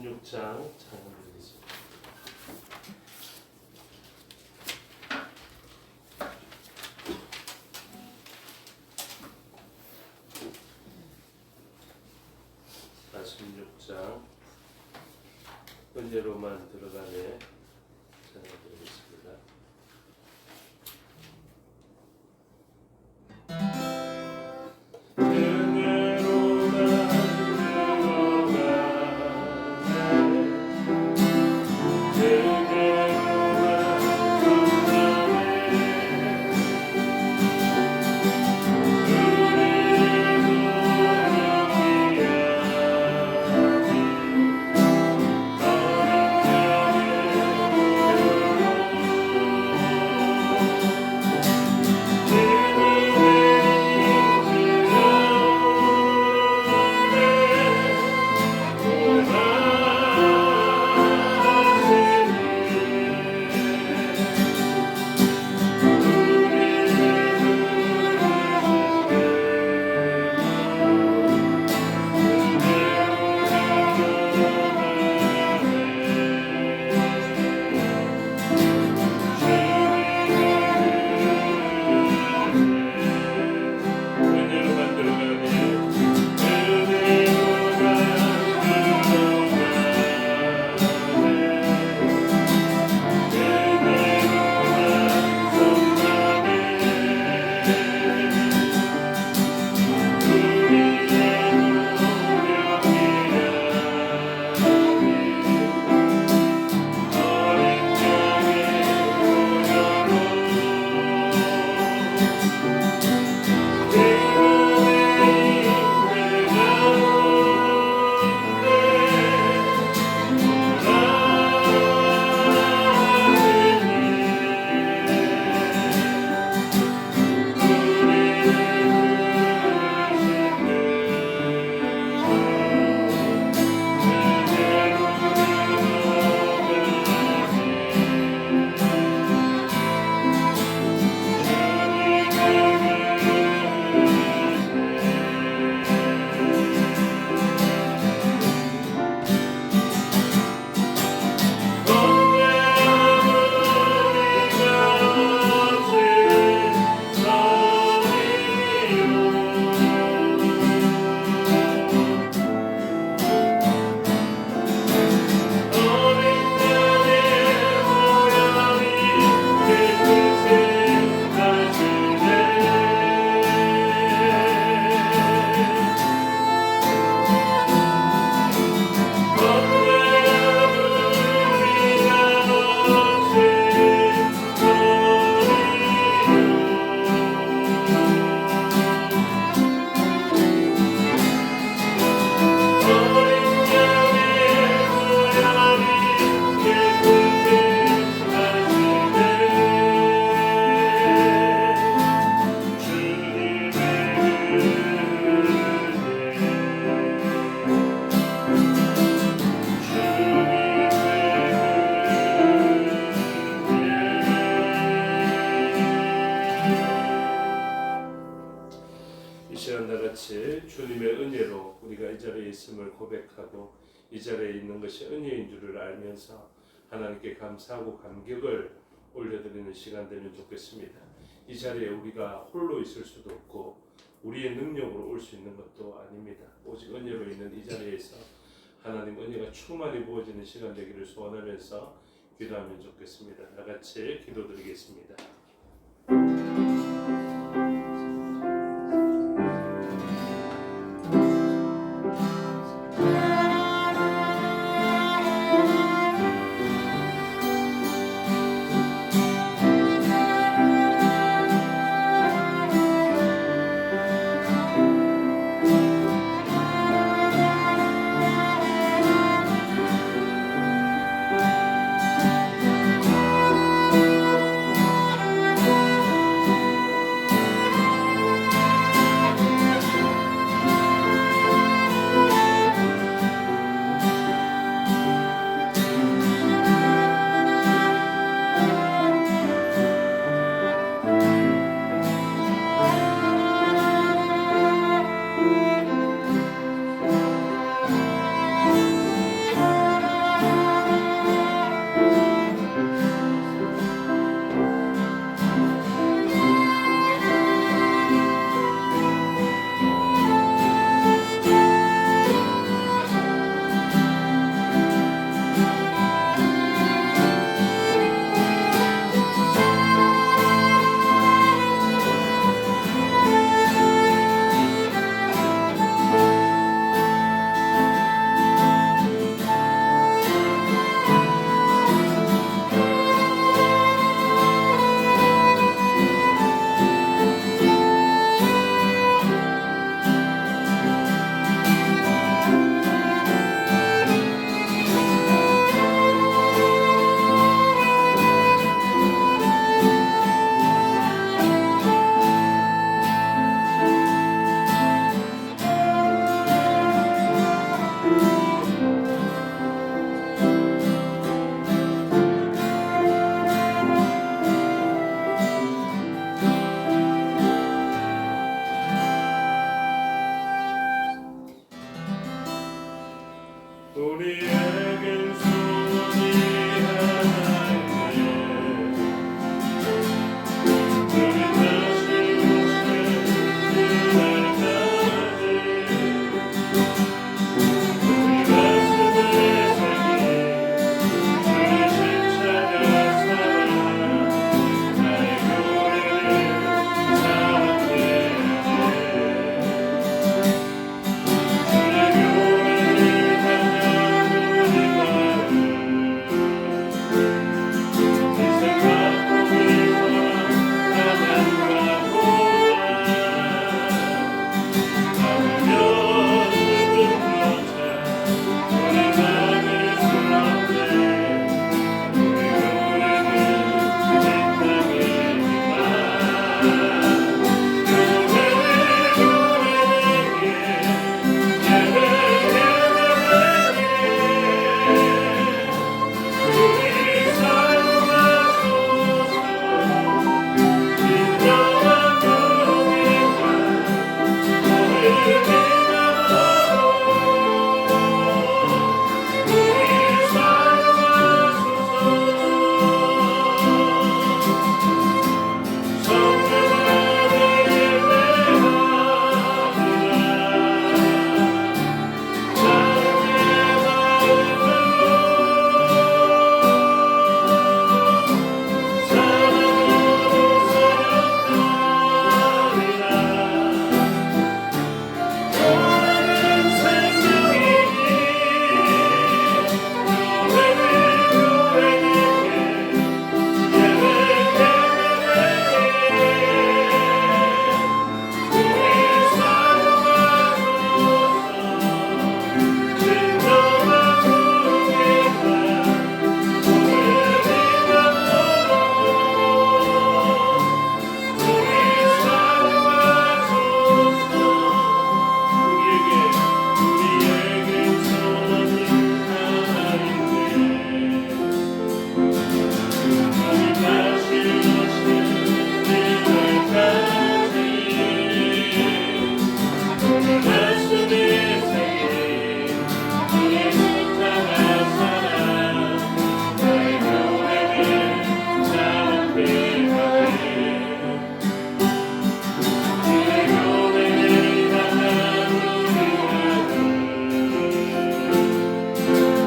46장 찬양 드리겠습니다. 은혜로만 들어가네 찬양 드리겠습니다. 주님의 은혜로 우리가 이 자리에 있음을 고백하고 이 자리에 있는 것이 은혜인 줄을 알면서 하나님께 감사하고 감격을 올려드리는 시간 되면 좋겠습니다. 이 자리에 우리가 홀로 있을 수도 없고 우리의 능력으로 올 수 있는 것도 아닙니다. 오직 은혜로 있는 이 자리에서 하나님 은혜가 충만히 부어지는 시간 되기를 소원하면서 기도하면 좋겠습니다. 다 같이 기도드리겠습니다. 우리에겐 소원이 하나 있네. 우리 다시 오실 그날까지 우리 가슴에 새긴 주의 십자가 사랑 나의 교회를 사랑해. 주의 교회를 향한 우리 마음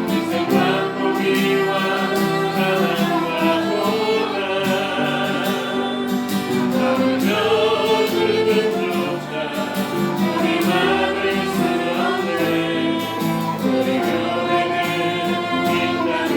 인생 바꾸기와 가난과 고난 아무려 누군가자 우리 막을 수 없네. 우리 교회는 이 땅의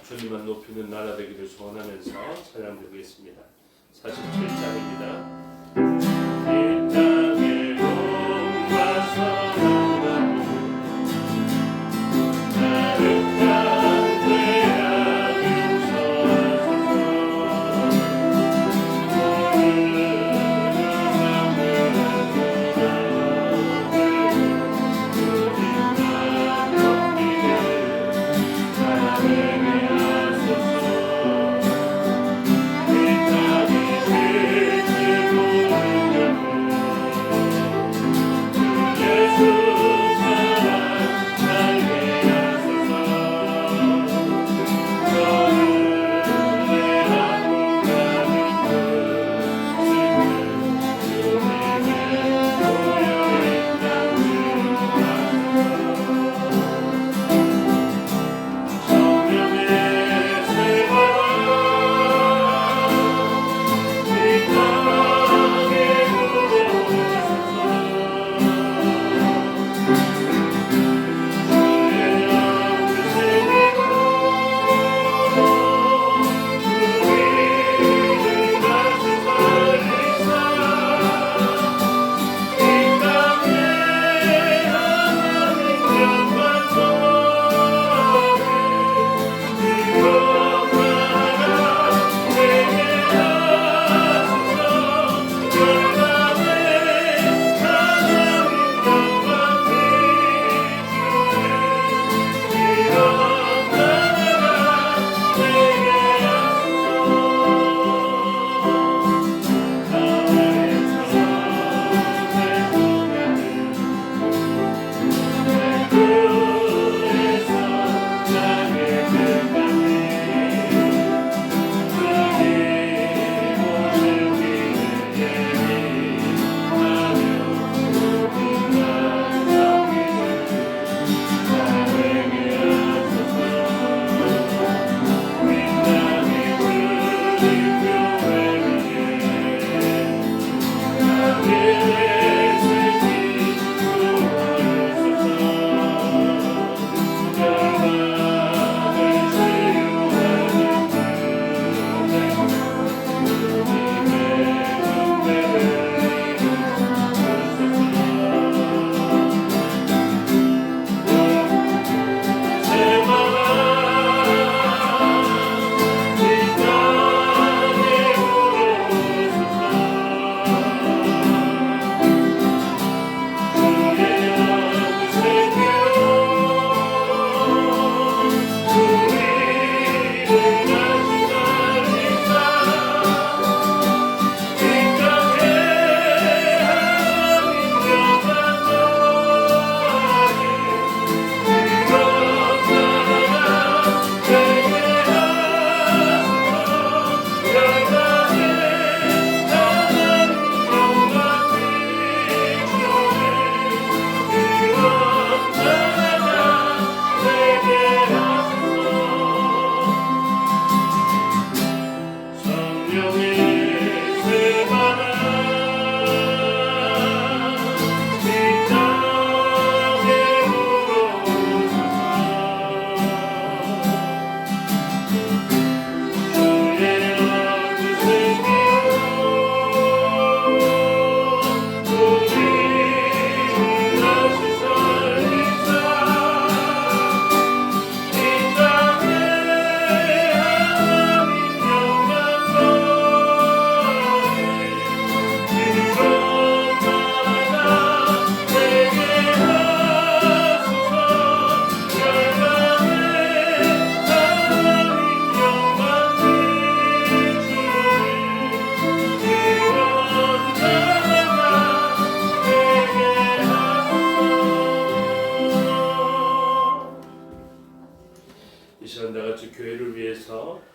주님만 높이는 나라 되기를 소원하면서 찬양 드리겠습니다. 47장입니다. 이 땅에 옮아서 나르한 죄악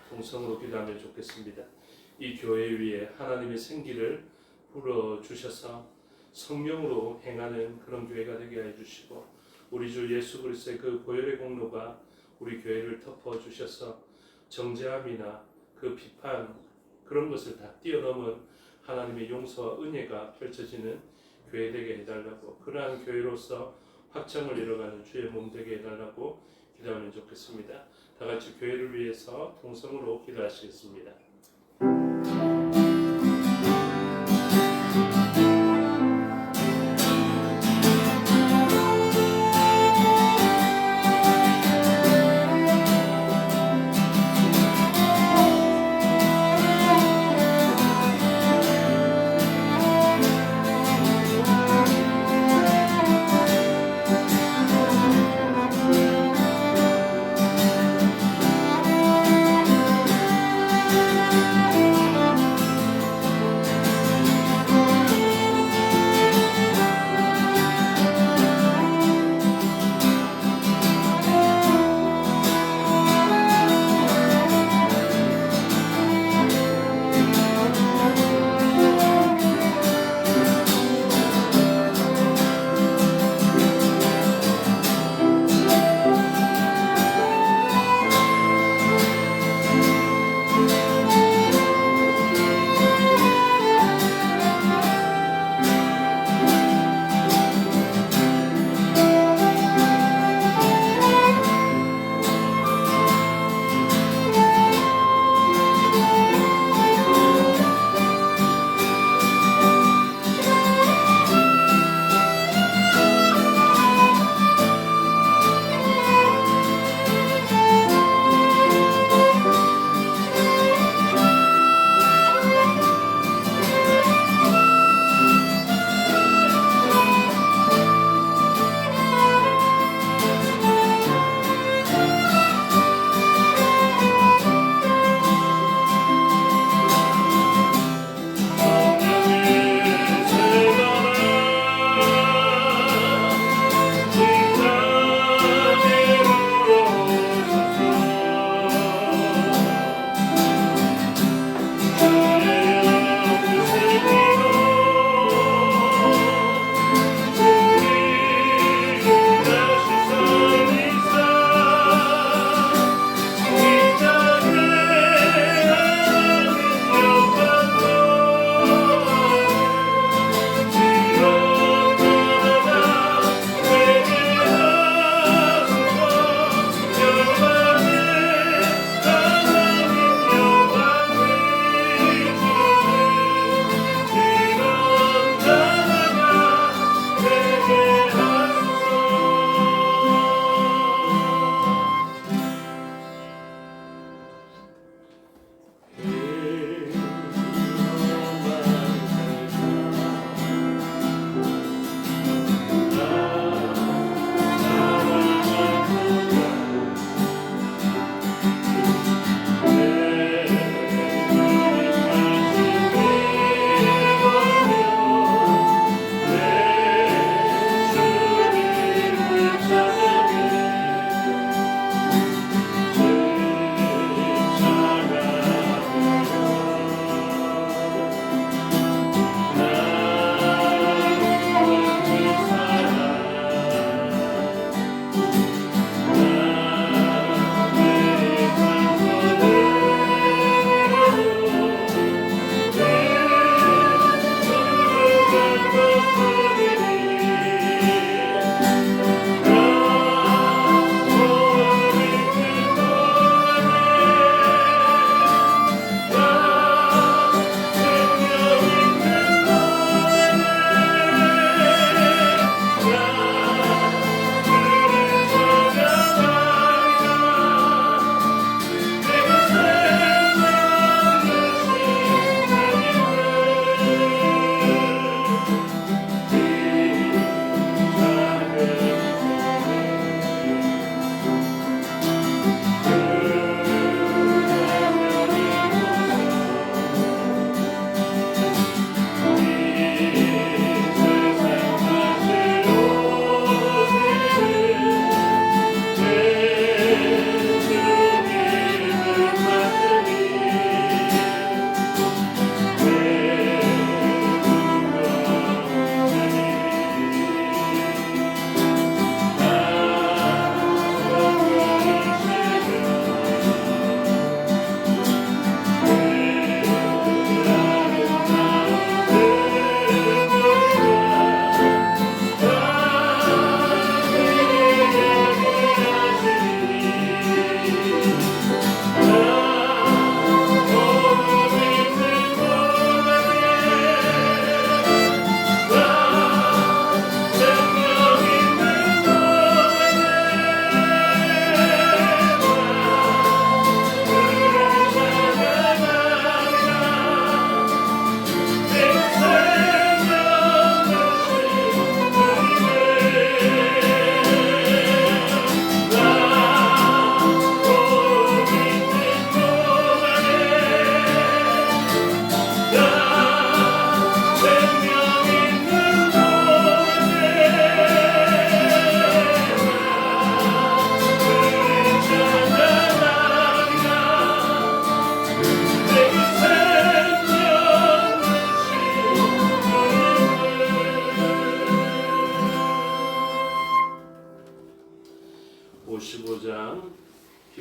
동성으로 기도하면 좋겠습니다. 이 교회 위에 하나님의 생기를 불어주셔서 성령으로 행하는 그런 교회가 되게 해주시고, 우리 주 예수 그리스도의 그 보혈의 공로가 우리 교회를 덮어주셔서 정죄함이나 그 비판 그런 것을 다 뛰어넘은 하나님의 용서와 은혜가 펼쳐지는 교회 되게 해달라고, 그러한 교회로서 확장을 이뤄가는 주의 몸 되게 해달라고 기도하면 좋겠습니다. 다 같이 교회를 위해서 통성으로 기도하시겠습니다.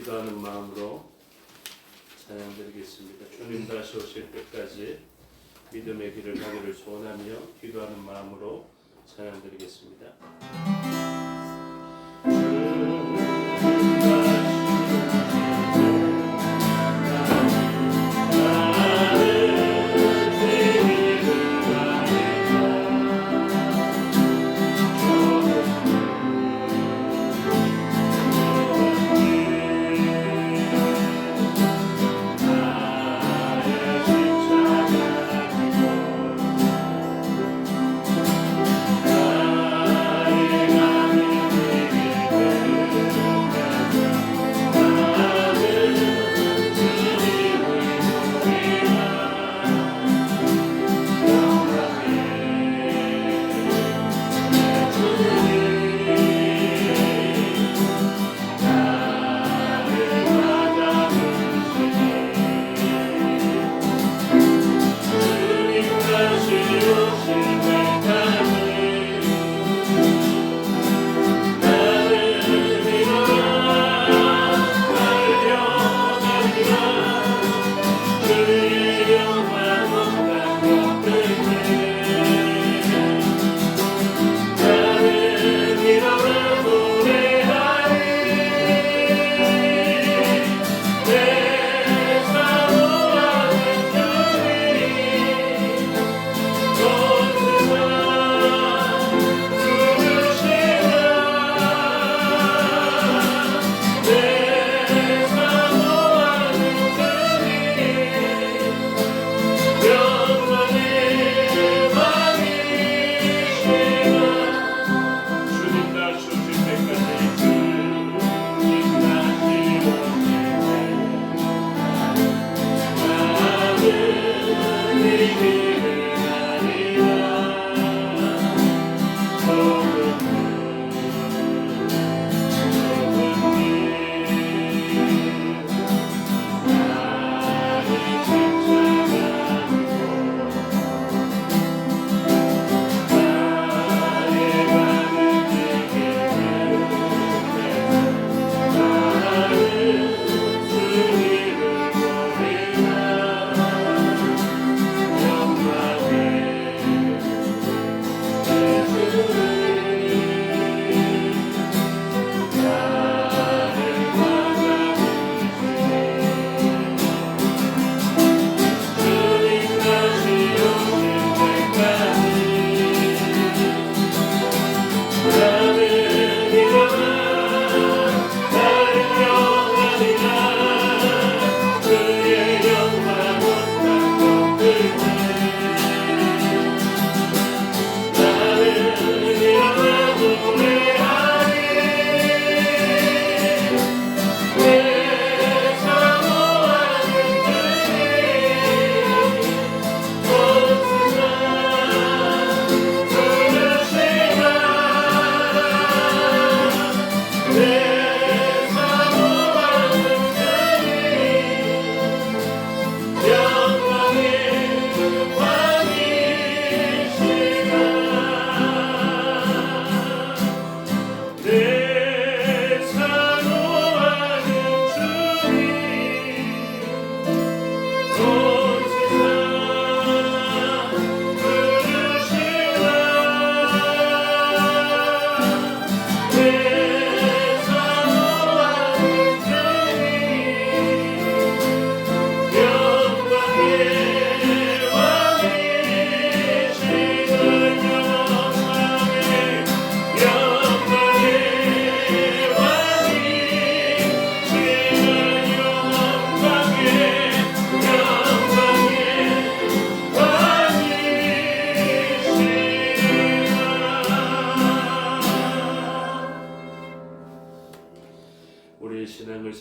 기도하는 마음으로 찬양드리겠습니다. 주님 다시 오실 때까지 믿음의 길을 가기를 소원하며 기도하는 마음으로 찬양드리겠습니다.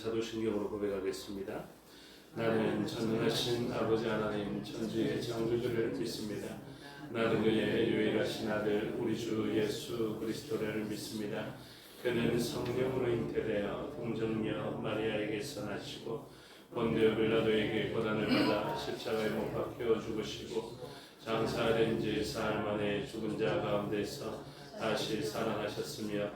사도신경으로 고백하겠습니다. 나는 전능하신 아버지 하나님 천지의 창조주를 믿습니다. 나는 그의 유일하신 아들 우리 주 예수 그리스도를 믿습니다. 그는 성령으로 잉태되어 동정녀 마리아에게서 나시고 본디오 빌라도에게 고난을 받아 십자가에 못 박혀 죽으시고 장사된 지 사흘 만에 죽은 자 가운데서 다시 살아나셨으며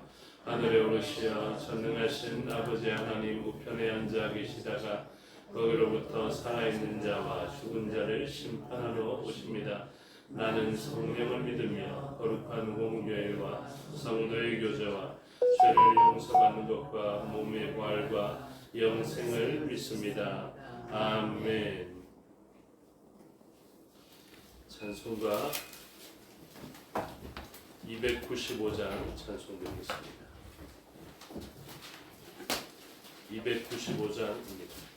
하늘에 오르시어 전능하신 아버지 하나님 우편에 앉아 계시다가 거기로부터 살아있는 자와 죽은 자를 심판하러 오십니다. 나는 성령을 믿으며 거룩한 공교회와 성도의 교제와 죄를 용서받는 것과 몸의 부활과 영생을 믿습니다. 아멘. 찬송가 295장 찬송드리겠습니다. 295장입니다.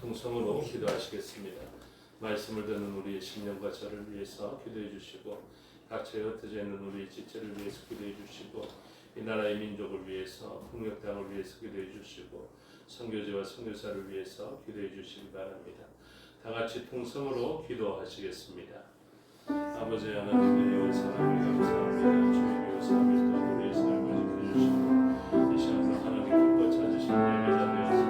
통성으로 기도하시겠습니다. 말씀을 듣는 우리의 심령과 저를 위해서 기도해 주시고 각처에 흩어져 있는 우리의 지체를 위해서 기도해 주시고 이 나라의 민족을 위해서 풍력당을 위해서 기도해 주시고 선교지와 선교사를 위해서 기도해 주시기 바랍니다. 다 같이 통성으로 기도하시겠습니다. 아버지 하나님 은혜와 사랑을 감사합니다. 주의 교사함을 또 우리의 삶을 지켜주시고 이 시간도 하나님 기뻐 찾으신 예배자 되어서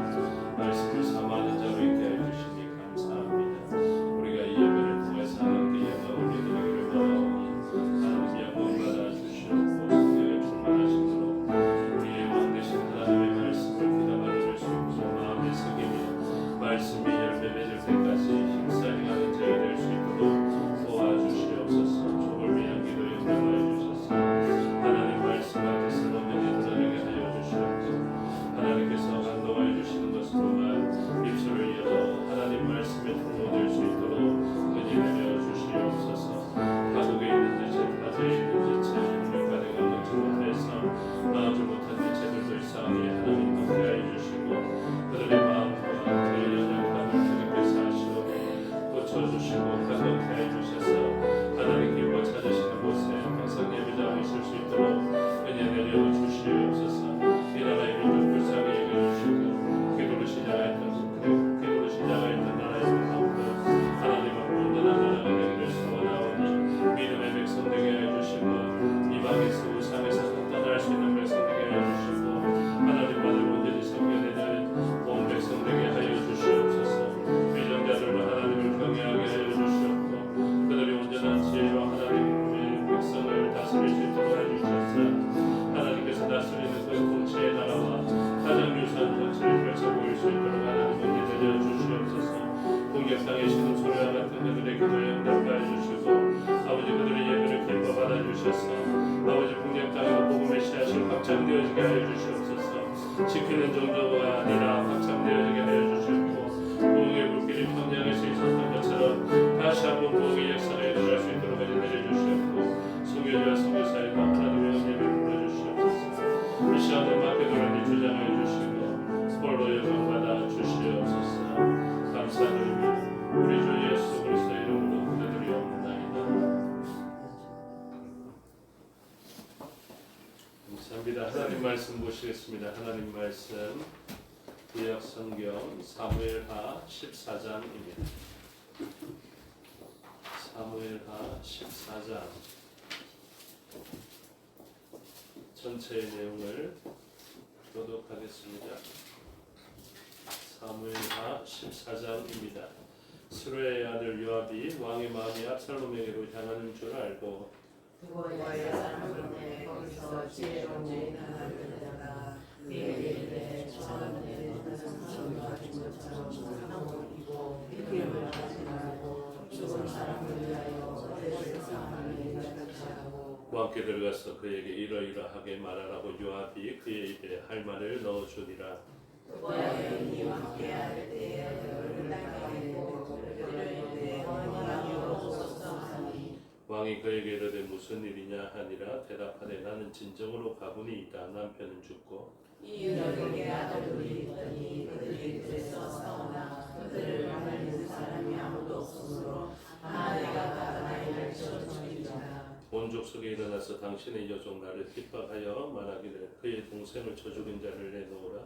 말씀을 삼아하는 자로 있게 해주시니 감사합니다. 우리가 이 예배를 통해서 하나님께 영광을 올려드리기를 원하오니 하나님 영광을 받아주시옵고 성령의 충만하심으로 우리의 왕되신 하나님의 말씀을 귀담아 들을 수 있고 마음에 새기며 말씀이 열매 맺을 때까지 힘싸게 하는 자가 될 수 있도록 도와주시옵소서. 주를 위한 기도 영광을 주셔서 하나님 말씀 가깝게 하여 주셔서 하나님 기뻐 찾으시는 곳에 백성 예배자가 있을 수 있도록 은혜 내려 주시옵소서. 이 나라의 민족 불쌍히 여겨주시고 기도로 시작하였던 나라의 성공도 하나님 앞으로 온전한 나라가 되기를 소원하오니 믿음의 백성 되게 하여 주시고 이방에서 우상에서 떠날 수 있는 백성 되게 하여 주시고 하나님만을 온전히 섬겨내는 온 백성 되게 하여 주시옵소서. 위정자들로 하나님을 경외하게 하여 주시옵고 그들이 온전한 지혜와 하나님의 백성을 다스릴 수 있도록 해주셔서 하나님께서 다스리는 그 통치의 나라와 가정유산 전체를 펼쳐 보일 수 있도록 하나님 은혜 내려 주시옵소서. 공격상의 신음소리와 같은 그들의 기도에 응답하여 주시고 아버지 그들의 예배를 기뻐 받아주셔서 아버지 공격장으로 복음의 씨앗이 확장되어지게 하여 주시옵소서. 지키는 정도가 아니라 확장되어지게 하여 주시옵고 부흥의 불길이 평양에서 있었던 것처럼 다시 한번 부흥의 역사를 일어날 수 있도록 은혜 내려 주시옵고 선교지와 선교사의 하나님의 은혜를 불러주시옵소서. 이 시간도 마케도라니 주장하여 주시고 홀로 영광받아 주시옵소서. 감사드립니다. 우리 주 예수 그리스도 이름으로 기도드리옵나이다. 감사합니다. 하나님 말씀 보시겠습니다. 하나님 말씀 구약 성경 사무엘하 14장입니다. 사무엘하 14장 전체의 내용을 교독하겠습니다. 사무엘하 14장입니다. 스루의 아들 요압이 왕의 마음이 압살롬에게로 향하는 줄 알고 그거에 사람을 거기서 지혜로운 하나님을 내다가 그에게 이르되 저는 성전과 중처럼 사랑을 입고 이름을 하지 말고 죽은 사람을 위하여 어디를 상하는 하고 왕께 들어가서 그에게 이러이러하게 말하라고 요압이 그의 입에 할 말을 넣어주니라. 그거야 여인이 왕께 할 때에 그를 나가고 그를 이르되 왕이 오소서 하니 왕이 그에게 이르되 무슨 일이냐 하니라. 대답하되 나는 진정으로 가문이이다. 남편은 죽고 이유들에게 아들들이 있더니 그들이 그래서 싸우나 그들을 막는 사람이 아무도 없으므로 내가 다 나이를 지어주리라. 온 족속에 일어나서 당신의 여종 나를 핍박하여 말하기를 그의 동생을 쳐 죽인 자를 내놓으라.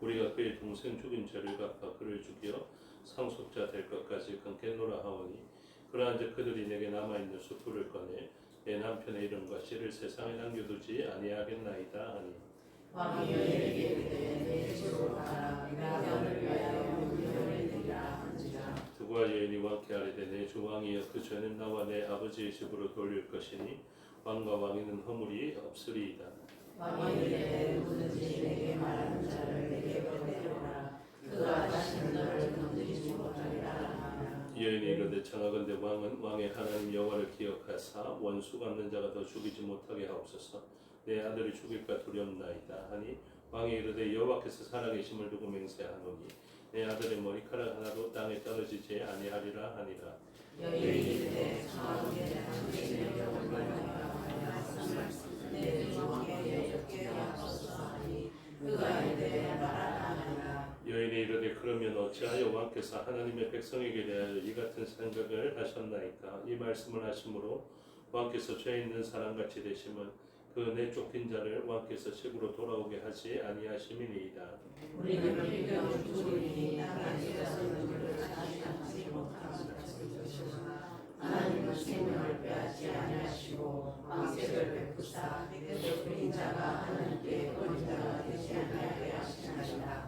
우리가 그의 동생 죽인 죄를 갚아 그를 죽여 상속자 될 것까지 끊겠노라 하오니 그러한즉 그들이 내게 남아있는 수풀을 꺼내 내 남편의 이름과 씨를 세상에 남겨두지 아니하겠나이다 하니 왕이 여인에게 이르되 내 집으로 가라. 내가 너를 위하여 명령을 내리라 한지라. 두고 여인이 왕께 아뢰되 내 주 왕이여 그 죄는 나와 내 아버지의 집으로 돌릴 것이니 왕과 왕위는 허물이 없으리이다. 왕이 이르되 누구든지 내게 말하는 자를 내게 보내오라. 그가 다시는 너를 건드리지 못하리라 하니라. 여인이 이르되 청하건대 왕은 왕의 하나님 여호와를 기억하사 원수 갚는 자가 더 죽이지 못하게 하옵소서. 내 아들이 죽일까 두렵나이다 하니 왕이 이르되 여호와께서 살아계심을 두고 맹세하노니 내 아들의 머리카락 하나도 땅에 떨어지지 아니하리라 하니라. 여인이 이르되 청하건대 당신의 영을 말하여 내 주 왕에게 여쭙게 하옵소서 하니 그가 이르되 말하라 하니라. 여인이 이르되 그러면 어찌하여 왕께서 하나님의 백성에게 대하여 이 같은 생각을 하셨나이까. 이 말씀을 하심으로 왕께서 죄 있는 사람같이 되심은 그 내쫓긴 자를 왕께서 집으로 돌아오게 하지 아니하심이니이다. 우리는 필경 죽으리니 땅에 찢어서 누구를 자식하지 못하는 것이나 하나님은 생명을 빼앗지 아니하시고 왕세를 베푸사 내쫓긴 자가 하나님께 거린 자가 되지 아니하게 하시나이다.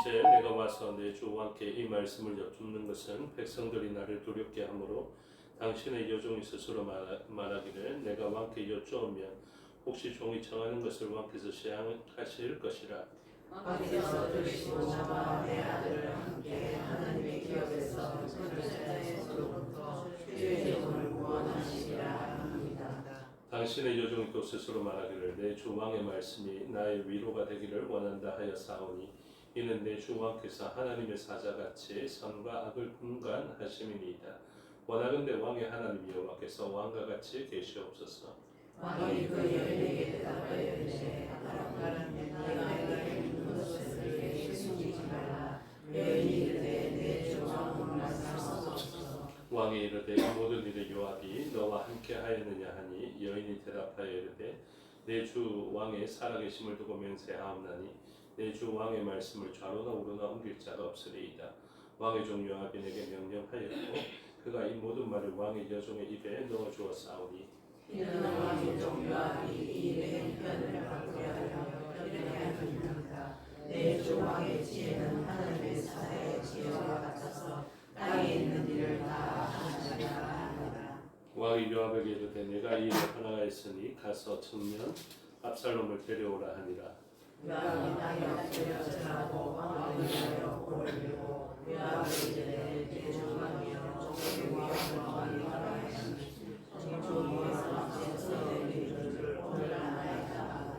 이제 내가 와서 내 주 왕께 이 말씀을 여쭙는 것은 백성들이 나를 두렵게 하므로 당신의 여종이 스스로 말하기를 내가 왕께 여쭈오면 혹시 종이 청하는 것을 왕께서 시행하실 것이라. 왕께서 들으시고 나와 내 아들을 함께 하나님의 기업에서 선지자의 손으로부터 주의 영을 구원하시리라 합니다. 당신의 여종이 또 스스로 말하기를 내 주 왕의 말씀이 나의 위로가 되기를 원한다 하여 사오니 이는 내 주 왕께서 하나님의 사자같이 선과 악을 분간하심이니이다. 원하건대 왕의 하나님 여호와께서 왕과 같이 계시옵소서. 왕이 그 여인에게 대답하여 이르되 바람가는 내가 너의 있는 것을 그에게 숨기지 말라. 여인이 이르되 내 주 왕은 말씀하소서. 왕이 이르되 이 모든 일에 요압이 너와 함께 하였느냐 하니 여인이 대답하여 이르되 내 주 왕의 살아계심을 두고 맹세하옵나니 내 주 왕의 말씀을 좌로나 우로나 옮길 자가 없으리이다. 왕의 종 요압이 내게 명령하였고 그가 이 모든 말을 왕의 여종의 입에 넣어 주었사오니 이는 왕의 종 요압이 이 일에 편을 바꾸려 하여 이렇게 하였습니다. 내 주 왕의 지혜는 하늘의 사사의 지혜와 같아서 땅에 있는 일을 다 하시리라 합니다. 왕이 요압에게 이르되 내가 이 일에 하나가 있으니 가서 청년 압살롬을 데려오라 하니라. 요압이 땅에 엎드려 절하고 왕을 위하여 올리고 요압이 이르되 내 주 왕이여 종의 위하여 왕이 말하였으니 종의 위에서 내 일을 오늘 하나이다.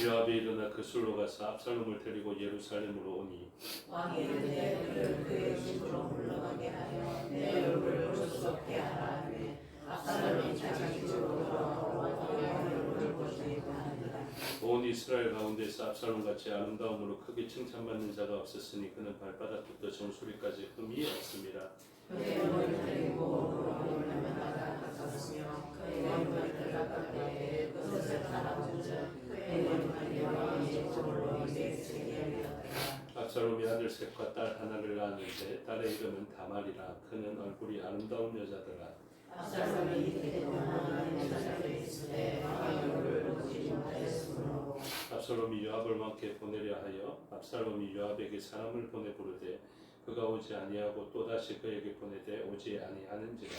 요압이 일어나 그 술로 가서 압살롬을 데리고 예루살렘으로 오니 왕이 이르되 그를 그의 집으로 물러가게 하여 내 얼굴을 볼 수 없게 하라 하매 압살롬이 자기 집으로 돌아오고 왕의 얼굴을 볼 수 있게 하니라. 온 이스라엘 가운데서 압살롬같이 아름다움으로 크게 칭찬받는 자가 없었으니 그는 발바닥부터 정수리까지 흠이 없습니다. 그의 머리털이 모으로 올라가다 같았으며 그의 머리털 가깝게 그것을 달아붙여 그의 머리털이 왕의 집으로 이르게 하였더라. 압살롬이 아들 셋과 딸 하나를 낳았는데 딸의 이름은 다말이라. 그는 얼굴이 아름다운 여자더라. 압살롬이 이때 동안 여자들이 있으되 왕의 얼굴을 보지 못하였으므로 압살롬이 요압을 왕께 보내려 하여 압살롬이 요압에게 사람을 보내 부르되 그가 오지 아니하고 또다시 그에게 보내되 오지 아니하는지라.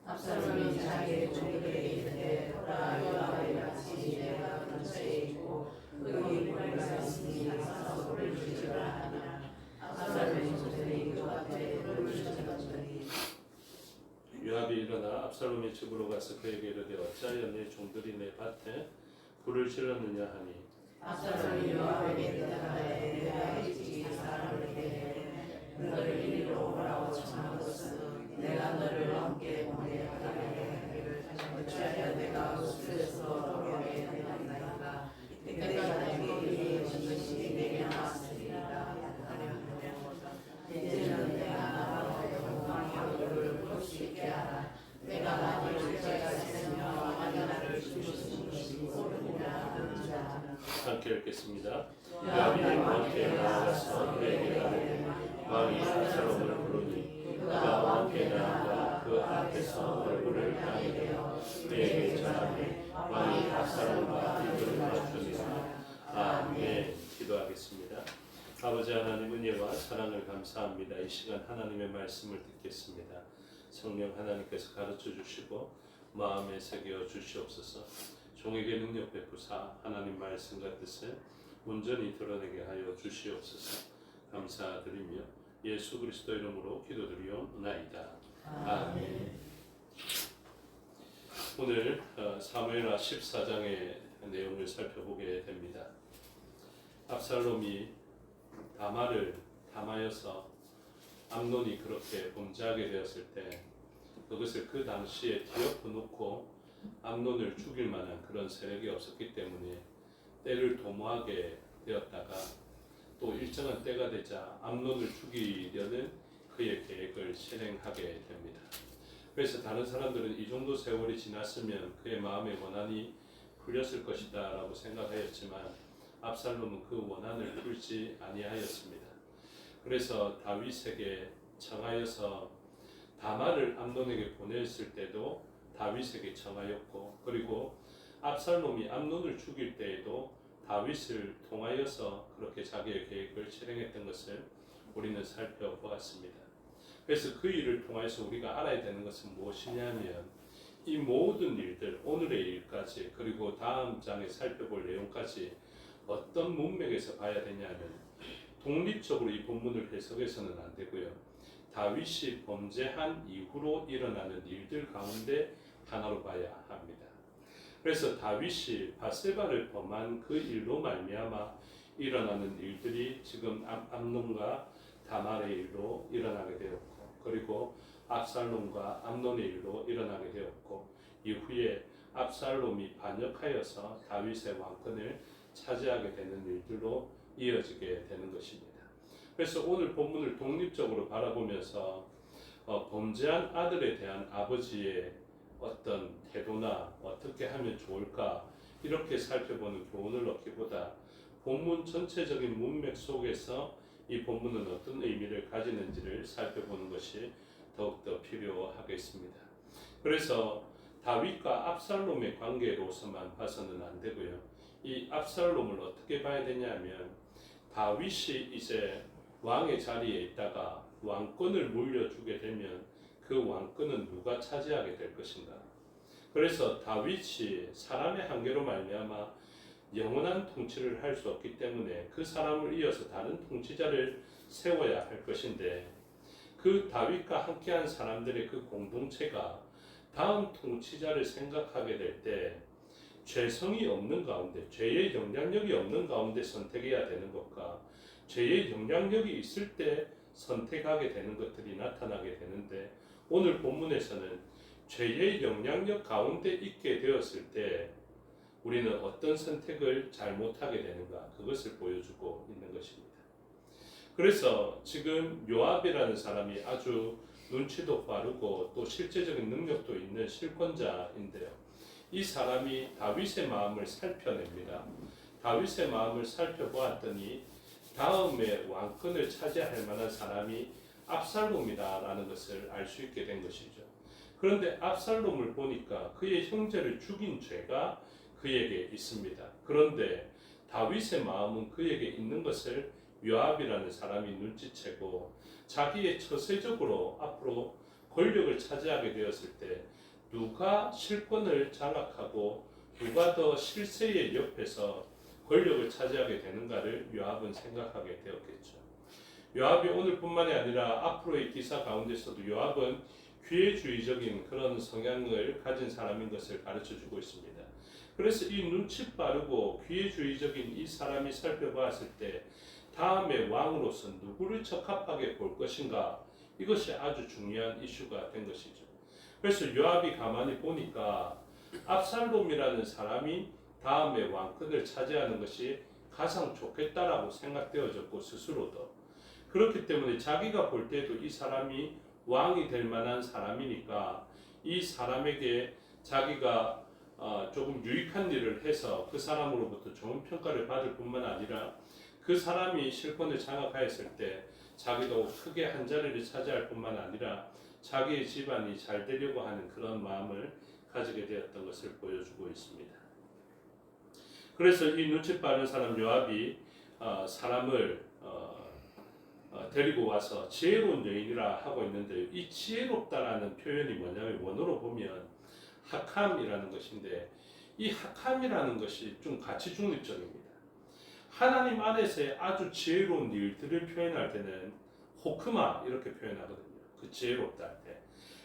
압살롬이 자기의 종들에게 이르되 보라 요압의 같이 내가 근처에 있고 그의 머리가 있으니 가서 불을 지으라 하니라. 압살롬의 종들이 그 앞에 불을 지었더니 요압이 일어나 압살롬의 집으로 가서 그에게 이르되 어찌하여 내 종들이 내 밭에 불을 질렀느냐 하니 압살롬이 요압에게 대답하되 내가 일찍이 사람을 보내되 너를 이리로 오라고 청한 것은 내가 너를 함께 보내야 하기를 어찌하여 내가 우스에서 돌아오게 하였나이까. 이때까지 내게 이르신 것이 내게 나왔으리라 하려면 이제는 내가 나와서 왕의 얼굴을 볼 수 있게 하라. 내가 나를 죄가 있으며 왕이 나를 주신 것이 옳으냐 하는 자는 함께 읽겠습니다. 요압이 왕께 나아가서 그에게 가되 왕이 압살롬을 부르니 그가 왕께 나아가 그 앞에서 얼굴을 향하게 되어 그에게 전하되 왕이 압살롬과 입을 맞추니라. 아멘. 기도하겠습니다. 아버지 하나님 은혜와 사랑을 감사합니다. 이 시간 하나님의 말씀을 듣겠습니다. 성령 하나님께서 가르쳐 주시고 마음에 새겨 주시옵소서. 종에게 능력 베푸사 하나님 말씀과 뜻을 온전히 드러내게 하여 주시옵소서. 감사드리며 예수 그리스도 이름으로 기도드리옵나이다. 아멘. 오늘 사무엘하 14장의 내용을 살펴보게 됩니다. 압살롬이 다말을 담하여서 암논이 그렇게 범죄하게 되었을 때 그것을 그 당시에 뒤엎어 놓고 암논을 죽일 만한 그런 세력이 없었기 때문에 때를 도모하게 되었다가 또 일정한 때가 되자 암논을 죽이려는 그의 계획을 실행하게 됩니다. 그래서 다른 사람들은 이 정도 세월이 지났으면 그의 마음의 원한이 풀렸을 것이다 라고 생각하였지만 압살롬은 그 원한을 풀지 아니하였습니다. 그래서 다윗에게 청하여서 다말을 암논에게 보냈을 때도 다윗에게 청하였고 그리고 압살롬이 암논을 죽일 때에도 다윗을 통하여서 그렇게 자기의 계획을 실행했던 것을 우리는 살펴보았습니다. 그래서 그 일을 통해서 우리가 알아야 되는 것은 무엇이냐면 이 모든 일들, 오늘의 일까지 그리고 다음 장에 살펴볼 내용까지 어떤 문맥에서 봐야 되냐면 독립적으로 이 본문을 해석해서는 안 되고요. 다윗이 범죄한 이후로 일어나는 일들 가운데 하나로 봐야 합니다. 그래서 다윗이 밧세바를 범한 그 일로 말미암아 일어나는 일들이 지금 암논과 다말의 일로 일어나게 되었고 그리고 압살롬과 암논의 일로 일어나게 되었고 이후에 압살롬이 반역하여서 다윗의 왕권을 차지하게 되는 일들로 이어지게 되는 것입니다. 그래서 오늘 본문을 독립적으로 바라보면서 범죄한 아들에 대한 아버지의 어떤 태도나 어떻게 하면 좋을까 이렇게 살펴보는 교훈을 얻기보다 본문 전체적인 문맥 속에서 이 본문은 어떤 의미를 가지는지를 살펴보는 것이 더욱더 필요하겠습니다. 그래서 다윗과 압살롬의 관계로서만 봐서는 안 되고요. 이 압살롬을 어떻게 봐야 되냐면 다윗이 이제 왕의 자리에 있다가 왕권을 물려주게 되면 그 왕권은 누가 차지하게 될 것인가. 그래서 다윗이 사람의 한계로 말미암아 영원한 통치를 할 수 없기 때문에 그 사람을 이어서 다른 통치자를 세워야 할 것인데 그 다윗과 함께한 사람들의 그 공동체가 다음 통치자를 생각하게 될 때 죄성이 없는 가운데, 죄의 영향력이 없는 가운데 선택해야 되는 것과 죄의 영향력이 있을 때 선택하게 되는 것들이 나타나게 되는데 오늘 본문에서는 죄의 영향력 가운데 있게 되었을 때 우리는 어떤 선택을 잘못하게 되는가 그것을 보여주고 있는 것입니다. 그래서 지금 요압이라는 사람이 아주 눈치도 빠르고 또 실제적인 능력도 있는 실권자인데요. 이 사람이 다윗의 마음을 살펴냅니다. 다윗의 마음을 살펴보았더니 다음에 왕권을 차지할 만한 사람이 압살롬이다라는 것을 알 수 있게 된 것이죠. 그런데 압살롬을 보니까 그의 형제를 죽인 죄가 그에게 있습니다. 그런데 다윗의 마음은 그에게 있는 것을 요압이라는 사람이 눈치채고 자기의 처세적으로 앞으로 권력을 차지하게 되었을 때 누가 실권을 장악하고 누가 더 실세의 옆에서 권력을 차지하게 되는가를 요압은 생각하게 되었겠죠. 요압이 오늘뿐만이 아니라 앞으로의 기사 가운데서도 요압은 기회주의적인 그런 성향을 가진 사람인 것을 가르쳐주고 있습니다. 그래서 이 눈치 빠르고 기회주의적인 이 사람이 살펴봤을 때 다음에 왕으로서 누구를 적합하게 볼 것인가 이것이 아주 중요한 이슈가 된 것이죠. 그래서 요압이 가만히 보니까 압살롬이라는 사람이 다음에 왕권을 차지하는 것이 가장 좋겠다라고 생각되어졌고 스스로도 그렇기 때문에 자기가 볼 때도 이 사람이 왕이 될 만한 사람이니까 이 사람에게 자기가 조금 유익한 일을 해서 그 사람으로부터 좋은 평가를 받을 뿐만 아니라 그 사람이 실권을 장악하였을 때 자기도 크게 한 자리를 차지할 뿐만 아니라 자기의 집안이 잘 되려고 하는 그런 마음을 가지게 되었던 것을 보여주고 있습니다. 그래서 이 눈치 빠른 사람 요압이 사람을 데리고 와서 지혜로운 여인이라 하고 있는데 이 지혜롭다라는 표현이 뭐냐면 원어로 보면 학함이라는 것인데 이 학함이라는 것이 좀 가치 중립적입니다. 하나님 안에서의 아주 지혜로운 일들을 표현할 때는 호크마 이렇게 표현하거든요. 그 지혜롭다 할 때.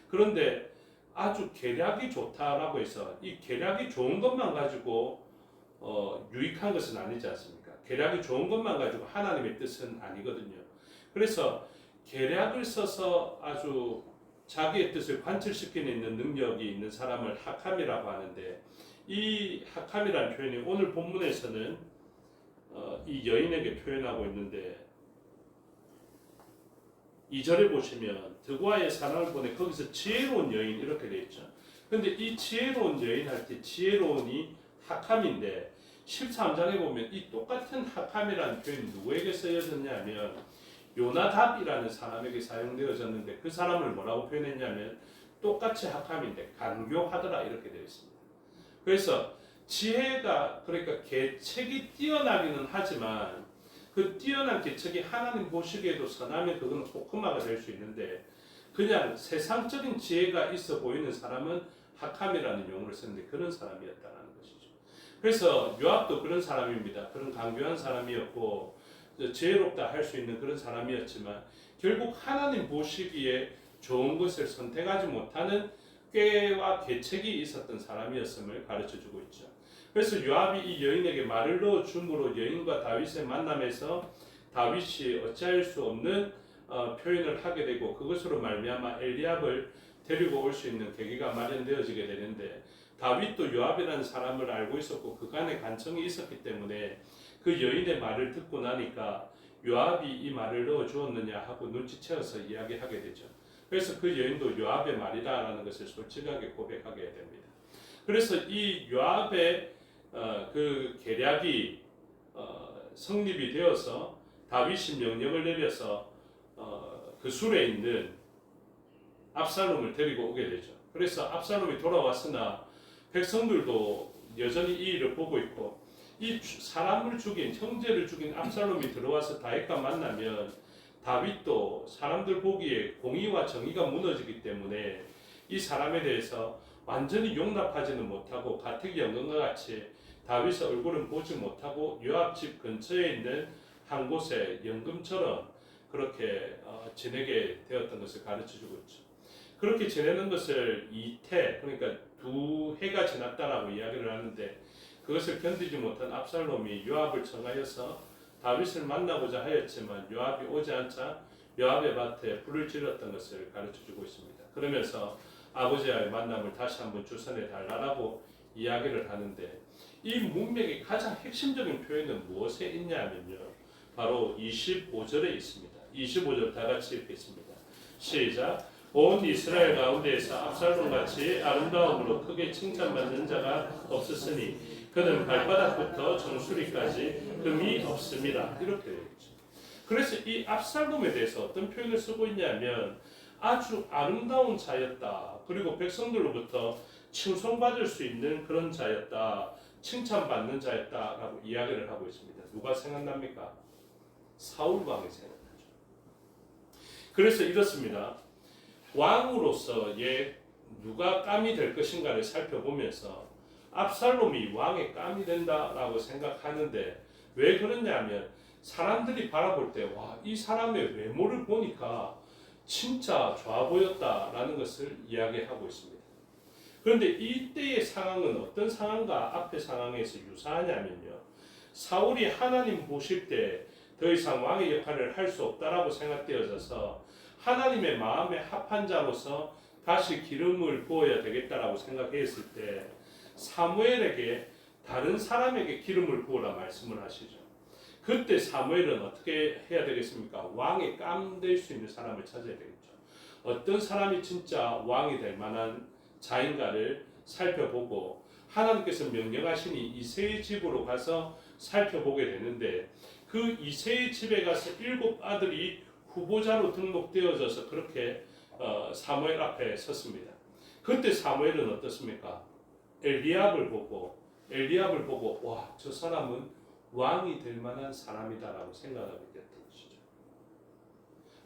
그런데 아주 계략이 좋다라고 해서 이 계략이 좋은 것만 가지고 유익한 것은 아니지 않습니까? 계략이 좋은 것만 가지고 하나님의 뜻은 아니거든요. 그래서 계략을 써서 아주 자기의 뜻을 관철시키는 있는 능력이 있는 사람을 학함이라고 하는데 이 학함이라는 표현이 오늘 본문에서는 이 여인에게 표현하고 있는데 2절에 보시면 드고아의 사랑을 보내 거기서 지혜로운 여인 이렇게 되어 있죠. 근데 이 지혜로운 여인 할 때 지혜로운이 학함인데 13장에 보면 이 똑같은 학함이라는 표현이 누구에게 쓰여졌냐면 요나답이라는 사람에게 사용되어졌는데 그 사람을 뭐라고 표현했냐면 똑같이 학함인데 간교하더라 이렇게 되어 있습니다. 그래서 지혜가 그러니까 계책이 뛰어나기는 하지만 그 뛰어난 계책이 하나님 보시기에도 선하면 그건 호크마가 될 수 있는데 그냥 세상적인 지혜가 있어 보이는 사람은 학함이라는 용어를 쓰는데 그런 사람이었다는 것이죠. 그래서 요압도 그런 사람입니다. 그런 강교한 사람이었고 지혜롭다 할 수 있는 그런 사람이었지만 결국 하나님 보시기에 좋은 것을 선택하지 못하는 꾀와 계책이 있었던 사람이었음을 가르쳐주고 있죠. 그래서 요압이 이 여인에게 말을 넣어줌으로 여인과 다윗의 만남에서 다윗이 어찌할 수 없는 표현을 하게 되고 그것으로 말미암아 엘리압을 데리고 올 수 있는 계기가 마련되어지게 되는데 다윗도 요압이라는 사람을 알고 있었고 그간의 간청이 있었기 때문에 그 여인의 말을 듣고 나니까 요압이 이 말을 넣어주었느냐 하고 눈치채어서 이야기하게 되죠. 그래서 그 여인도 요압의 말이다라는 것을 솔직하게 고백하게 됩니다. 그래서 이 요압의 그 계략이 성립이 되어서 다윗이 명령을 내려서 그 술에 있는 압살롬을 데리고 오게 되죠. 그래서 압살롬이 돌아왔으나 백성들도 여전히 이 일을 보고 있고, 이 사람을 죽인, 형제를 죽인 압살롬이 들어와서 다윗과 만나면 다윗도 사람들 보기에 공의와 정의가 무너지기 때문에 이 사람에 대해서 완전히 용납하지는 못하고 가택 연금과 같이 다윗의 얼굴은 보지 못하고 요압 집 근처에 있는 한 곳에 연금처럼 그렇게 지내게 되었던 것을 가르쳐주고 있죠. 그렇게 지내는 것을 2태, 그러니까 2해가 지났다라고 이야기를 하는데, 그것을 견디지 못한 압살롬이 요압을 청하여서 다윗을 만나고자 하였지만 요압이 오지 않자 요압의 밭에 불을 질렀던 것을 가르쳐주고 있습니다. 그러면서 아버지와의 만남을 다시 한번 주선해 달라고 이야기를 하는데, 이 문맥의 가장 핵심적인 표현은 무엇에 있냐면요, 바로 25절에 있습니다. 25절 다 같이 읽겠습니다. 시작. 온 이스라엘 가운데에서 압살롬같이 아름다움으로 크게 칭찬받는 자가 없었으니 그는 발바닥부터 정수리까지 흠이 없습니다. 이렇게 되어 있죠. 그래서 이 압살롬에 대해서 어떤 표현을 쓰고 있냐면 아주 아름다운 자였다. 그리고 백성들로부터 칭송받을 수 있는 그런 자였다. 칭찬받는 자였다라고 이야기를 하고 있습니다. 누가 생각납니까? 사울 왕이 생각나죠. 그래서 이렇습니다. 왕으로서의 누가 깜이 될 것인가를 살펴보면서 압살롬이 왕의 깜이 된다라고 생각하는데, 왜 그러냐면 사람들이 바라볼 때 와, 이 사람의 외모를 보니까 진짜 좋아 보였다라는 것을 이야기하고 있습니다. 그런데 이때의 상황은 어떤 상황과 앞의 상황에서 유사하냐면요, 사울이 하나님 보실 때 더 이상 왕의 역할을 할 수 없다라고 생각되어져서 하나님의 마음에 합한 자로서 다시 기름을 부어야 되겠다라고 생각했을 때 사무엘에게 다른 사람에게 기름을 부어라 말씀을 하시죠. 그때 사무엘은 어떻게 해야 되겠습니까? 왕의 감 될 수 있는 사람을 찾아야 되겠죠. 어떤 사람이 진짜 왕이 될 만한 자인가를 살펴보고 하나님께서 명령하시니 이새의 집으로 가서 살펴보게 되는데, 그 이새의 집에 가서 7 아들이 후보자로 등록되어져서 그렇게 사무엘 앞에 섰습니다. 그때 사무엘은 어떻습니까? 엘리압을 보고 와, 저 사람은 왕이 될 만한 사람이다라고 생각하게 됐던 것이죠.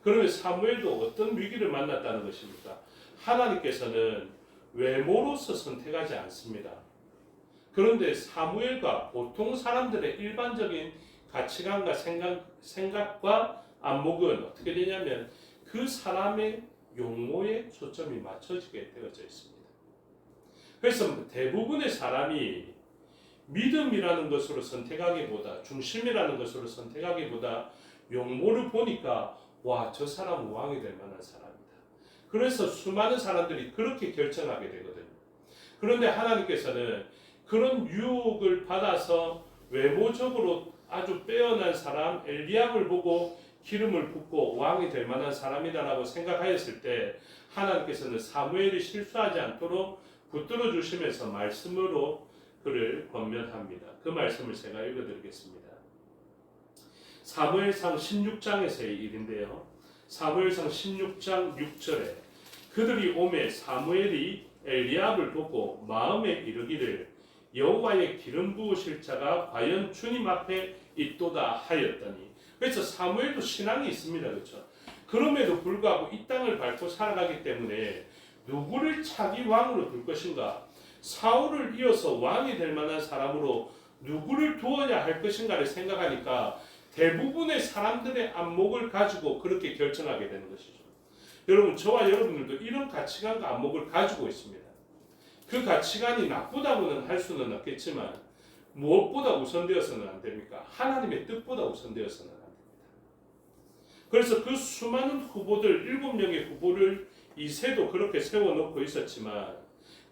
그러면 사무엘도 어떤 위기를 만났다는 것입니까? 하나님께서는 외모로서 선택하지 않습니다. 그런데 사무엘과 보통 사람들의 일반적인 가치관과 생각과 안목은 어떻게 되냐면 그 사람의 용모에 초점이 맞춰지게 되어져 있습니다. 그래서 대부분의 사람이 믿음이라는 것으로 선택하기보다, 중심이라는 것으로 선택하기보다 용모를 보니까 와, 저 사람은 왕이 될 만한 사람이다. 그래서 수많은 사람들이 그렇게 결정하게 되거든요. 그런데 하나님께서는 그런 유혹을 받아서 외모적으로 아주 빼어난 사람 엘리압을 보고 기름을 붓고 왕이 될 만한 사람이다라고 생각하였을 때 하나님께서는 사무엘이 실수하지 않도록 붙들어 주시면서 말씀으로 그를 권면합니다. 그 말씀을 제가 읽어드리겠습니다. 사무엘상 16장에서의 일인데요. 사무엘상 16장 6절에 그들이 오매 사무엘이 엘리압을 보고 마음에 이르기를 여호와의 기름 부으실 자가 과연 주님 앞에 있도다 하였더니, 그래서 사무엘도 신앙이 있습니다. 그렇죠? 그럼에도 불구하고 이 땅을 밟고 살아가기 때문에 누구를 차기 왕으로 둘 것인가, 사울을 이어서 왕이 될 만한 사람으로 누구를 두어야 할 것인가를 생각하니까 대부분의 사람들의 안목을 가지고 그렇게 결정하게 되는 것이죠. 여러분, 저와 여러분들도 이런 가치관과 안목을 가지고 있습니다. 그 가치관이 나쁘다고는 할 수는 없겠지만 무엇보다 우선되어서는 안 됩니까? 하나님의 뜻보다 우선되어서는 안 됩니다. 그래서 그 수많은 후보들, 7명의 후보를 이새도 그렇게 세워놓고 있었지만,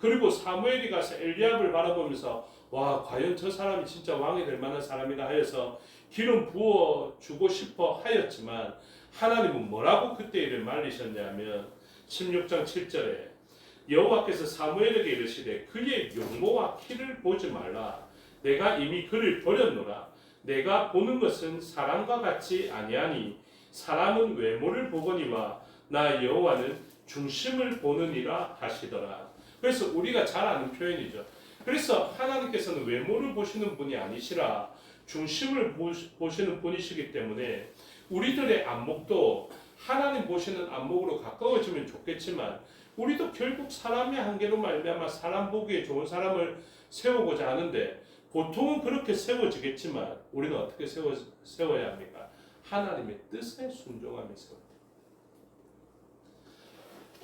그리고 사무엘이 가서 엘리압을 바라보면서 와, 과연 저 사람이 진짜 왕이 될 만한 사람이다 하여서 기름 부어주고 싶어 하였지만 하나님은 뭐라고 그때 이를 말리셨냐면 16장 7절에 여호와께서 사무엘에게 이르시되 그의 용모와 키를 보지 말라. 내가 이미 그를 버렸노라. 내가 보는 것은 사람과 같이 아니하니 사람은 외모를 보거니와 나 여호와는 중심을 보느니라 하시더라. 그래서 우리가 잘 아는 표현이죠. 그래서 하나님께서는 외모를 보시는 분이 아니시라 중심을 보시는 분이시기 때문에 우리들의 안목도 하나님 보시는 안목으로 가까워지면 좋겠지만 우리도 결국 사람의 한계로 말미암아 사람 보기에 좋은 사람을 세우고자 하는데 보통은 그렇게 세워지겠지만 우리는 어떻게 세워야 합니까? 하나님의 뜻에 순종하며 세워야 합니다.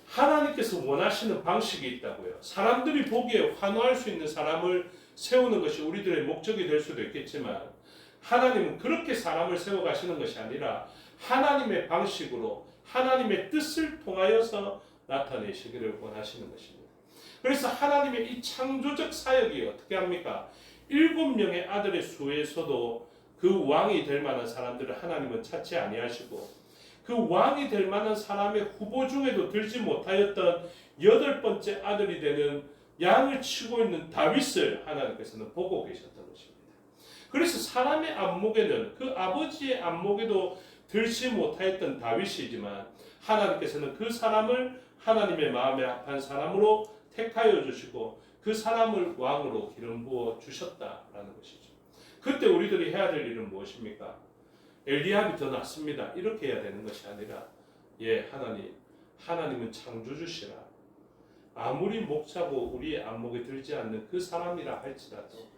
하나님께서 원하시는 방식이 있다고요. 사람들이 보기에 환호할 수 있는 사람을 세우는 것이 우리들의 목적이 될 수도 있겠지만 하나님은 그렇게 사람을 세워가시는 것이 아니라 하나님의 방식으로 하나님의 뜻을 통하여서 나타내시기를 원하시는 것입니다. 그래서 하나님의 이 창조적 사역이 어떻게 합니까? 7명의 아들의 수에서도 그 왕이 될 만한 사람들을 하나님은 찾지 아니하시고 그 왕이 될 만한 사람의 후보 중에도 들지 못하였던 8번째 아들이 되는 양을 치고 있는 다윗을 하나님께서는 보고 계셨던 것입니다. 그래서 사람의 안목에는 그 아버지의 안목에도 들지 못하였던 다윗이지만 하나님께서는 그 사람을 하나님의 마음에 합한 사람으로 택하여 주시고 그 사람을 왕으로 기름 부어 주셨다라는 것이죠. 그때 우리들이 해야 될 일은 무엇입니까? 엘리압이 더 낫습니다. 이렇게 해야 되는 것이 아니라 하나님은 창조주시라. 아무리 목자고 우리의 안목에 들지 않는 그 사람이라 할지라도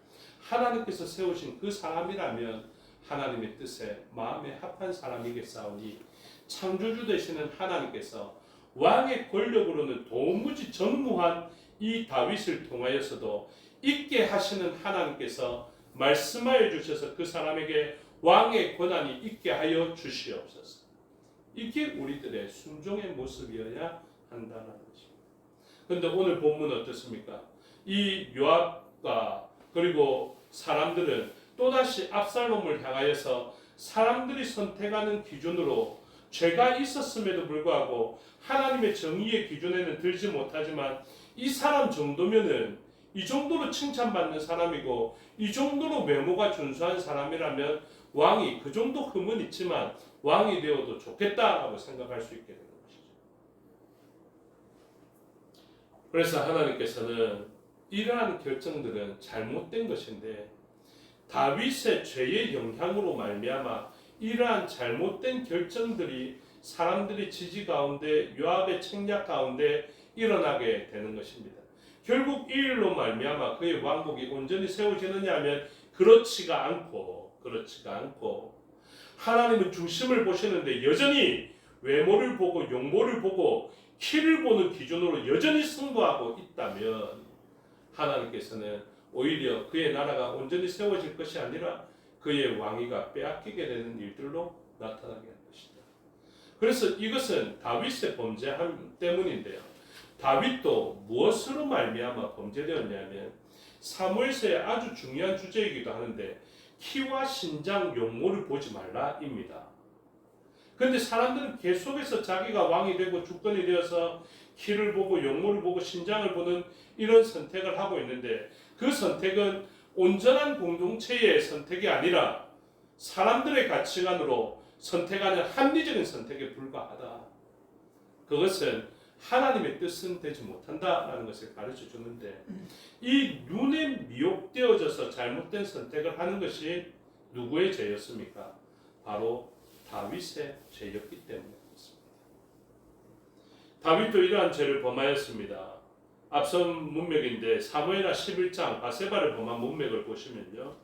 하나님께서 세우신 그 사람이라면 하나님의 뜻에 마음에 합한 사람이겠사오니 창조주 되시는 하나님께서 왕의 권력으로는 도무지 전무한 이 다윗을 통하여서도 있게 하시는 하나님께서 말씀하여 주셔서 그 사람에게 왕의 권한이 있게 하여 주시옵소서. 이게 우리들의 순종의 모습이어야 한다는 것입니다. 그런데 오늘 본문은 어떻습니까? 이 요압과 그리고 사람들은 또다시 압살롬을 향하여서 사람들이 선택하는 기준으로 죄가 있었음에도 불구하고 하나님의 정의의 기준에는 들지 못하지만 이 사람 정도면은 이 정도로 칭찬받는 사람이고 이 정도로 외모가 준수한 사람이라면 왕이 그 정도 흠은 있지만 왕이 되어도 좋겠다라고 생각할 수 있게 되는 것이죠. 그래서 하나님께서는 이러한 결정들은 잘못된 것인데 다윗의 죄의 영향으로 말미암아 이러한 잘못된 결정들이 사람들이 지지 가운데 요압의 책략 가운데 일어나게 되는 것입니다. 결국 이 일로 말미암아 그의 왕국이 온전히 세워지느냐 하면 그렇지가 않고 하나님은 중심을 보시는데 여전히 외모를 보고 용모를 보고 키를 보는 기준으로 여전히 승부하고 있다면 하나님께서는 오히려 그의 나라가 온전히 세워질 것이 아니라 그의 왕위가 빼앗기게 되는 일들로 나타나게 할 것이다. 그래서 이것은 다윗의 범죄함 때문인데요. 다윗도 무엇으로 말미암아 범죄되었냐면 사무엘서의 아주 중요한 주제이기도 하는데 키와 신장 용모를 보지 말라입니다. 그런데 사람들은 계속해서 자기가 왕이 되고 주권이 되어서 키를 보고 용모를 보고 신장을 보는 이런 선택을 하고 있는데 그 선택은 온전한 공동체의 선택이 아니라 사람들의 가치관으로 선택하는 합리적인 선택에 불과하다. 그것은 하나님의 뜻은 되지 못한다라는 것을 가르쳐 주는데 이 눈에 미혹되어져서 잘못된 선택을 하는 것이 누구의 죄였습니까? 바로 다윗의 죄였기 때문에 그렇습니다. 다윗도 이러한 죄를 범하였습니다. 앞선 문맥인데 사무엘하 11장 바세바를 범한 문맥을 보시면요.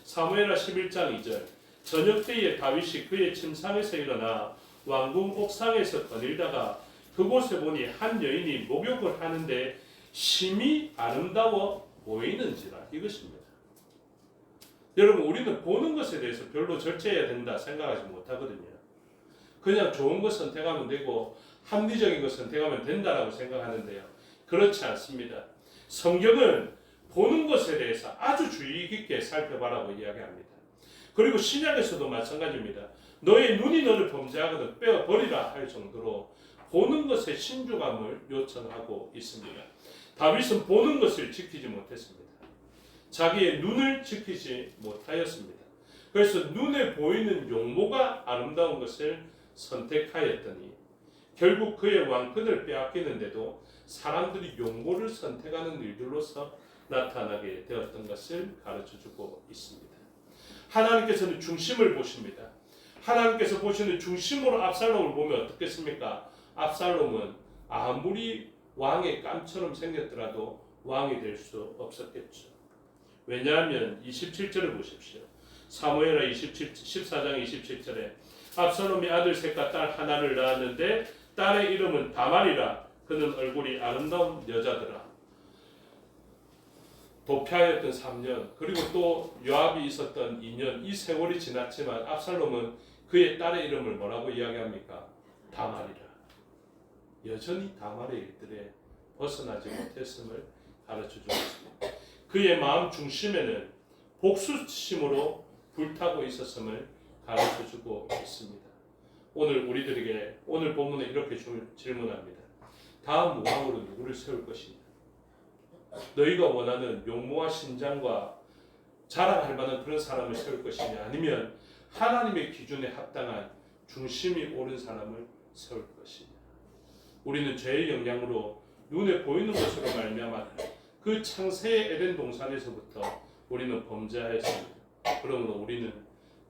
사무엘하 11장 2절 저녁 때에 다윗이 그의 침상에서 일어나 왕궁 옥상에서 거닐다가 그곳에 보니 한 여인이 목욕을 하는데 심히 아름다워 보이는지라 이것입니다. 여러분 우리는 보는 것에 대해서 별로 절제해야 된다 생각하지 못하거든요. 그냥 좋은 것 선택하면 되고 합리적인 것 선택하면 된다라고 생각하는데요. 그렇지 않습니다. 성경은 보는 것에 대해서 아주 주의 깊게 살펴봐라고 이야기합니다. 그리고 신약에서도 마찬가지입니다. 너의 눈이 너를 범죄하거든 빼어버리라 할 정도로 보는 것에 신중함을 요청하고 있습니다. 다윗은 보는 것을 지키지 못했습니다. 자기의 눈을 지키지 못하였습니다. 그래서 눈에 보이는 용모가 아름다운 것을 선택하였더니 결국 그의 왕권을 빼앗기는데도 사람들이 용모를 선택하는 일들로서 나타나게 되었던 것을 가르쳐주고 있습니다. 하나님께서는 중심을 보십니다. 하나님께서 보시는 중심으로 압살롬을 보면 어떻겠습니까? 압살롬은 아무리 왕의 깜처럼 생겼더라도 왕이 될 수 없었겠죠. 왜냐하면 27절을 보십시오. 사무엘하 14장 27절에 압살롬이 아들 셋과 딸 하나를 낳았는데 딸의 이름은 다말이라. 그는 얼굴이 아름다운 여자더라. 도피하였던 3년 그리고 또 요압이 있었던 2년 이 세월이 지났지만 압살롬은 그의 딸의 이름을 뭐라고 이야기합니까? 다말이라. 여전히 다말의 일들에 벗어나지 못했음을 가르쳐주고 있습니다. 그의 마음 중심에는 복수심으로 불타고 있었음을 가르쳐주고 있습니다. 오늘 우리들에게 오늘 본문에 이렇게 질문합니다. 다음 왕으로 누구를 세울 것이냐? 너희가 원하는 용모와 신장과 자랑할 만한 그런 사람을 세울 것이냐? 아니면 하나님의 기준에 합당한 중심이 옳은 사람을 세울 것이냐? 우리는 죄의 영향으로 눈에 보이는 것으로 말미암아 그 창세의 에덴 동산에서부터 우리는 범죄하였습니다. 그러므로 우리는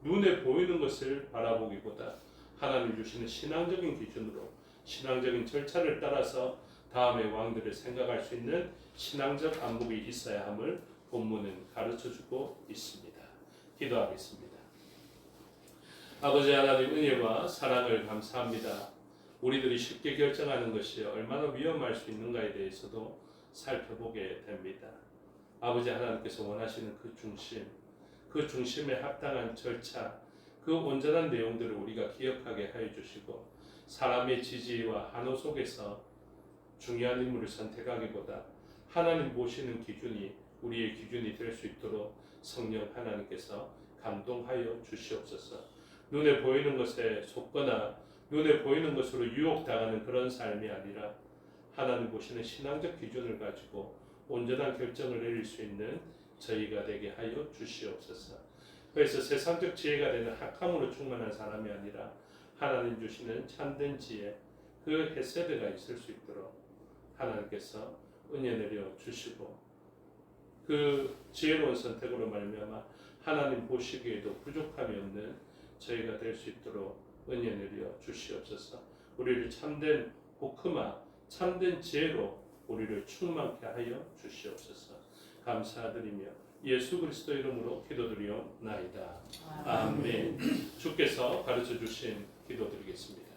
눈에 보이는 것을 바라보기보다 하나님 주시는 신앙적인 기준으로 신앙적인 절차를 따라서 다음의 왕들을 생각할 수 있는 신앙적 안목이 있어야 함을 본문은 가르쳐주고 있습니다. 기도하겠습니다. 아버지 하나님 은혜와 사랑을 감사합니다. 우리들이 쉽게 결정하는 것이 얼마나 위험할 수 있는가에 대해서도 살펴보게 됩니다. 아버지 하나님께서 원하시는 그 중심에 합당한 절차, 그 온전한 내용들을 우리가 기억하게 하여 주시고 사람의 지지와 한호 속에서 중요한 인물을 선택하기보다 하나님 보시는 기준이 우리의 기준이 될 수 있도록 성령 하나님께서 감동하여 주시옵소서. 눈에 보이는 것에 속거나 눈에 보이는 것으로 유혹당하는 그런 삶이 아니라 하나님 보시는 신앙적 기준을 가지고 온전한 결정을 내릴 수 있는 저희가 되게 하여 주시옵소서. 그래서 세상적 지혜가 되는 학함으로 충만한 사람이 아니라 하나님 주시는 참된 지혜, 그 헤세드가 있을 수 있도록 하나님께서 은혜 내려 주시고 그 지혜로운 선택으로 말미암아 하나님 보시기에도 부족함이 없는 저희가 될 수 있도록 은혜 내려 주시옵소서. 우리를 참된 호크마, 참된 지혜로 우리를 충만케 하여 주시옵소서. 감사드리며 예수 그리스도 이름으로 기도드리옵나이다. 아멘. 주께서 가르쳐 주신 기도드리겠습니다.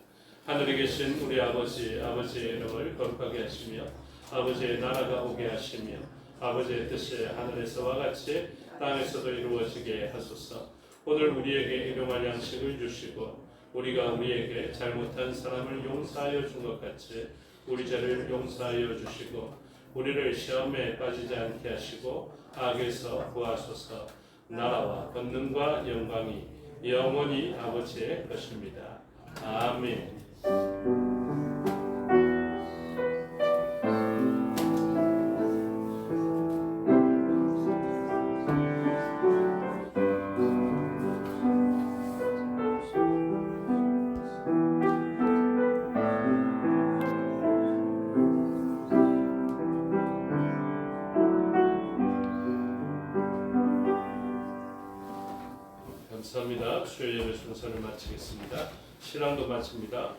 하늘에 계신 우리 아버지의 이름을 거룩하게 하시며 아버지의 나라가 오게 하시며 아버지의 뜻이 하늘에서와 같이 땅에서도 이루어지게 하소서. 오늘 우리에게 일용할 양식을 주시고 우리가 우리에게 잘못한 사람을 용서하여 준 것 같이 우리 죄를 용서하여 주시고 우리를 시험에 빠지지 않게 하시고 악에서 구하소서. 나라와 권능과 영광이 영원히 아버지의 것입니다. 아멘. 감사합니다. 수요 예배 순서를 마치겠습니다. 신앙도 마칩니다.